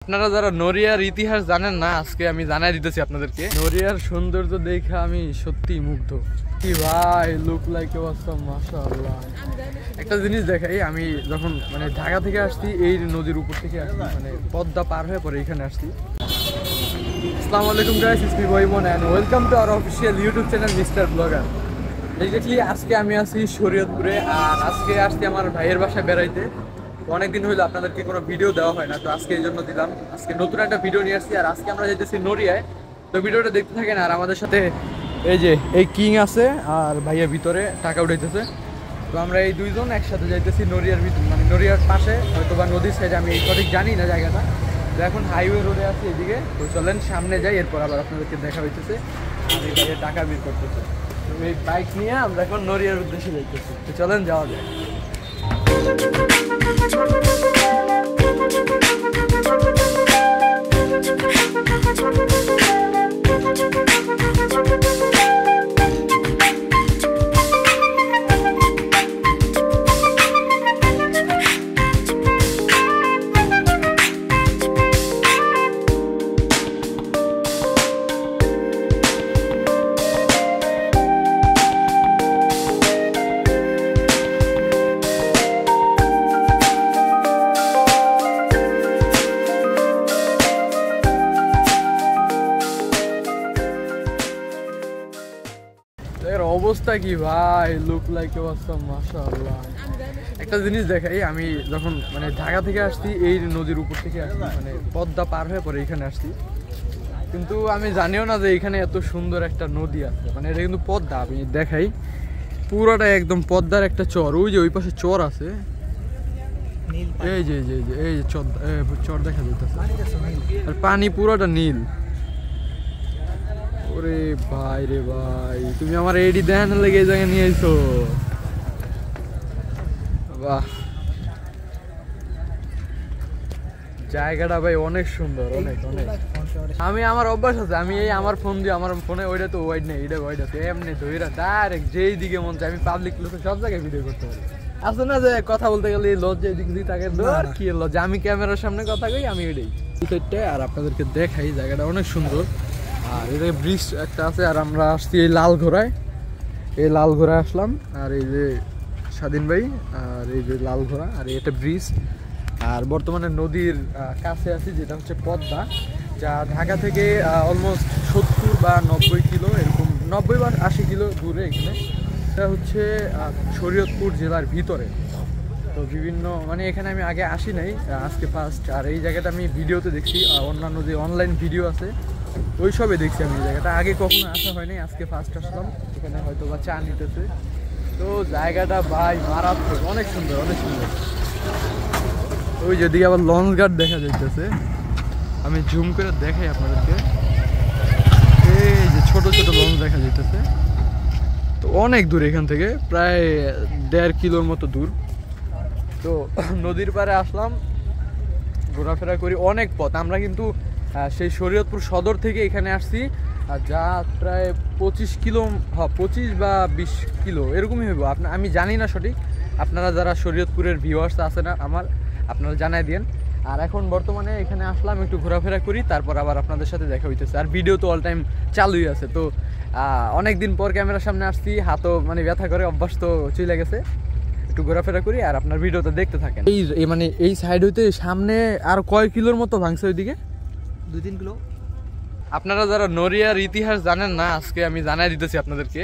আপনারা যারা নড়িয়ার ইতিহাস জানেন না, আজকে আমি জানাই দিতেছি আপনাদেরকে। নড়িয়ার সৌন্দর্য দেখে আমি সত্যি মুগ্ধ। কি ভাই, লুক লাইক অসাম, মাশাআল্লাহ। একটা জিনিস দেখাই, আমি যখন মানে ঢাকা থেকে আসছি, এই নদীর উপর থেকে আসছি, মানে পদ্মা পার হয়ে পরে এখানে আসছি। আসসালামু আলাইকুম guys, it's me Boyman and welcome to our official YouTube channel mister blogger. Exactly আজকে আমি আছি শরীয়তপুরে, আর আজকে আসছি আমার ভাইয়ের বাসায় বেড়াইতে। অনেকদিন হইলো আপনাদেরকে কোনো ভিডিও দেওয়া হয় না, তো আজকে এই জন্য দিলাম। আজকে নতুন একটা ভিডিও নিয়ে আসছি, আর আজকে আমরা যেতেছি নড়িয়ায়। তো ভিডিওটা দেখতে থাকেন। আর আমাদের সাথে এই যে এই কিং আছে, আর ভাইয়া ভিতরে টাকা উঠাইতেছে। তো আমরা এই দুইজন একসাথে যাইতেছি নড়িয়ার ভিতরে, মানে নড়িয়ার পাশে, হয়তো বা নদীর সাইডে, আমি এই সঠিক জানি না জায়গাটা। তো এখন হাইওয়ে রোডে আছি এদিকে। তো চলেন সামনে যাই, এরপর আবার আপনাদেরকে দেখা হইতেছে। আর এই ভাইয়া টাকা বের করতেছে। তো এই বাইক নিয়ে আমরা এখন নড়িয়ার উদ্দেশ্যে যাইতেছি। তো চলেন যাওয়া যায়। অবস্থা কি ভাই, লুক লাইক অসাম, মাশাআল্লাহ। একটা জিনিস দেখাই, আমি যখন মানে ঢাকা থেকে আসছি, এই নদীর উপর থেকে আসছি, মানে পদ্মা পার হয়ে পরে এখানে আসছি। কিন্তু আমি জানিও না যে এখানে এত সুন্দর একটা নদী আছে। মানে এটা কিন্তু পদ্মা, আমি দেখাই পুরোটা একদম পদ্মার একটা চর। ওই যে ওই পাশে চর আছে, এই যে এই যে চর দেখা যাইতেছে, আর পানি পুরোটা নীল। ওরে ভাই রে ভাই, তুমি আমার এডি দেন লেগে এই জায়গায় নিয়ে আইছো। বাহ, জায়গাটা ভাই অনেক সুন্দর, অনেক অনেক। আমি আমার অভ্যাস আছে, আমি এই আমার ফোন দিয়ে, আমার ফোনে ওইটা তো ওয়াইড নেই, এটা ওয়াইড আছে, এমনি ধইরা ডাইরেক্ট যেই দিকে মন চাই আমি পাবলিক লোকে সব জায়গায় ভিডিও করতে পারি। আসলে না যে কথা বলতে গেলে লজ্জা এদিক দিয়ে তাকে ধর কি লজ্জা, আমি ক্যামেরার সামনে কথা কই, আমি এটাই। আর আপনাদেরকে দেখাই, জায়গাটা অনেক সুন্দর। আর এদিকে ব্রিজ একটা আছে, আর আমরা আসছি এই লাল ঘোড়ায়। এই লাল ঘোড়ায় আসলাম, আর এই যে স্বাধীন ভাই, আর এই যে লাল ঘোড়া, আর এটা ব্রিজ। আর বর্তমানে নদীর কাছে আছি, যেটা হচ্ছে পদ্মা, যা ঢাকা থেকে অলমোস্ট 70 বা 90 কিলো, এরকম 90 বা 80 কিলো দূরে। এখানে এটা হচ্ছে শরীয়তপুর জেলার ভিতরে। তো বিভিন্ন মানে এখানে আমি আগে আসি নাই, আজকে ফার্স্ট। আর এই জায়গাটা আমি ভিডিওতে দেখছি, অন্যান্য যে অনলাইন ভিডিও আছে ওই সবে দেখছি আমি। এই জায়গাটা আগে কখনো আসা হয়নি, আজকে ফার্স্ট আসলাম। এখানে হয়তো বা চা নিতেছে। তো জায়গাটা ভাই মারাত্মক, অনেক সুন্দর, অনেক সুন্দর। ওই যেদিকে আবার লঞ্চ ঘাট দেখা যাইতেছে, আমি জুম করে দেখাই আপনাদেরকে। এই যে ছোট ছোট লঞ্চ দেখা যাইতেছে। তো অনেক দূর এখান থেকে, প্রায় 1.5 কিলোর মতো দূর। তো নদীর পাড়ে আসলাম, ঘোরাফেরা করি, অনেক পথ। আমরা কিন্তু সেই শরীয়তপুর সদর থেকে এখানে আসছি, আর যা প্রায় 25 কিলো, 25 বা 20 কিলো এরকমই হইব। আমি জানি না সঠিক, আপনারা যারা শরীয়তপুরের ভিউয়ার্স আছে না আমার, আপনারা জানাই দিন। আর এখন বর্তমানে এখানে আসলাম, একটু ঘোরাফেরা করি, তারপর আবার আপনাদের সাথে দেখা হইতেছে। আর ভিডিও তো অল টাইম চালুই আছে। তো অনেক দিন পর ক্যামেরার সামনে আসছি, হাতও মানে ব্যথা করে, অভ্যাস তো চলে গেছে। একটু ঘোরাফেরা করি, আর আপনার ভিডিওটা দেখতে থাকেন। এই মানে এই সাইড হইতে সামনে আর কয় কিলোর মতো ভাঙছে ওইদিকে? 2-3 কিলো। আপনারা যারা নড়িয়ার ইতিহাস জানেন না, আজকে আমি জানাই দিতেছি আপনাদেরকে।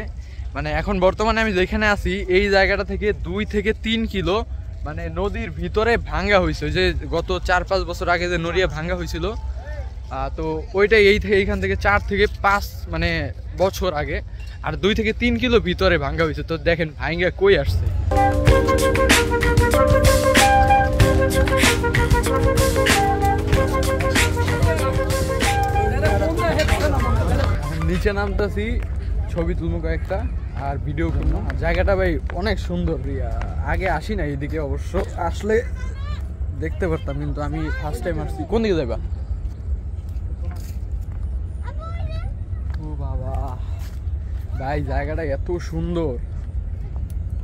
মানে এখন বর্তমানে আমি যেখানে আছি, এই জায়গাটা থেকে 2 থেকে 3 কিলো মানে নদীর ভিতরে ভাঙ্গা হয়েছে। যে গত 4-5 বছর আগে যে নড়িয়া ভাঙ্গা হয়েছিল, তো ওইটাই এইখান থেকে 4 থেকে 5 মানে বছর আগে। আর 2 থেকে 3 কিলো ভিতরে ভাঙ্গা হয়েছে। তো দেখেন ভাঙ্গা কই আসছে। নিচে নামতেছি, ছবি তুলবো কয়েকটা, আর ভিডিও করবো। আর জায়গাটা ভাই অনেক সুন্দর। আগে আসি না এদিকে, অবশ্য আসলে দেখতে পারতাম, কিন্তু আমি ফার্স্ট টাইম আসছি। কোন দিকে যাবা? ও বাবা ভাই, জায়গাটা এত সুন্দর।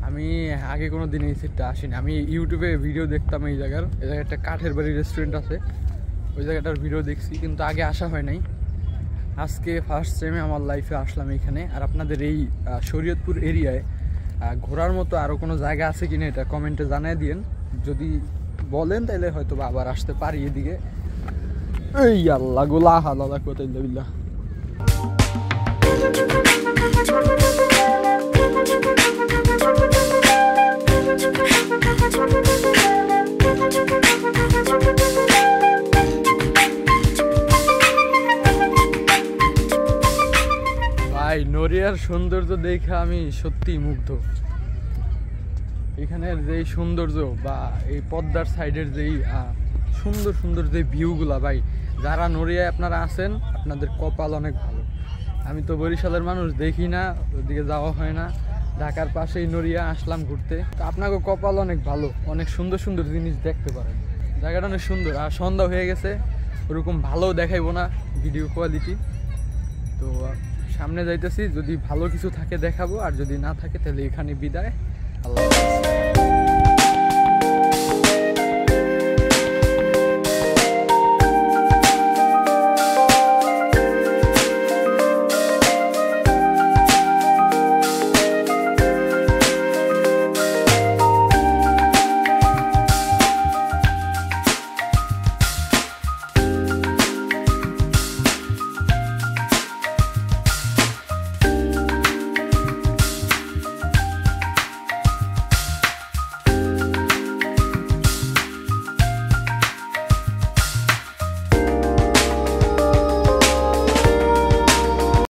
আমি আগে কোনো দিন এই সাইডটা আসিনি। আমি ইউটিউবে ভিডিও দেখতাম এই জায়গার। এই জায়গায় একটা কাঠের বাড়ি রেস্টুরেন্ট আছে, ওই জায়গাটার ভিডিও দেখছি, কিন্তু আগে আসা হয় নাই। আজকে ফার্স্ট টাইমে আমার লাইফে আসলাম এখানে। আর আপনাদের এই শরীয়তপুর এরিয়ায় ঘোরার মতো আরও কোনো জায়গা আছে কিনা এটা কমেন্টে জানিয়ে দিন। যদি বলেন তাহলে হয়তো বা আবার আসতে পারি এদিকে। এই আল্লাহ গোলা হালালা কোথায় বিল্লাহ। ভাই নড়িয়ার সৌন্দর্য দেখে আমি সত্যি মুগ্ধ। এখানের যেই সৌন্দর্য বা এই পদ্মার সাইডের যেই সুন্দর সুন্দর যে ভিউগুলা, ভাই যারা নড়িয়ায় আপনারা আছেন আপনাদের কপাল অনেক ভালো। আমি তো বরিশালের মানুষ, দেখি না, ওদিকে যাওয়া হয় না। ঢাকার পাশেই নড়িয়া আসলাম ঘুরতে। আপনাকে কপাল অনেক ভালো, অনেক সুন্দর সুন্দর জিনিস দেখতে পারেন। জায়গাটা অনেক সুন্দর। আর সন্ধ্যা হয়ে গেছে, ওরকম ভালো দেখাইবো না ভিডিও কোয়ালিটি। তো সামনে যাইতেছি, যদি ভালো কিছু থাকে দেখাবো, আর যদি না থাকে তাহলে এখানে বিদায়। আল্লাহ।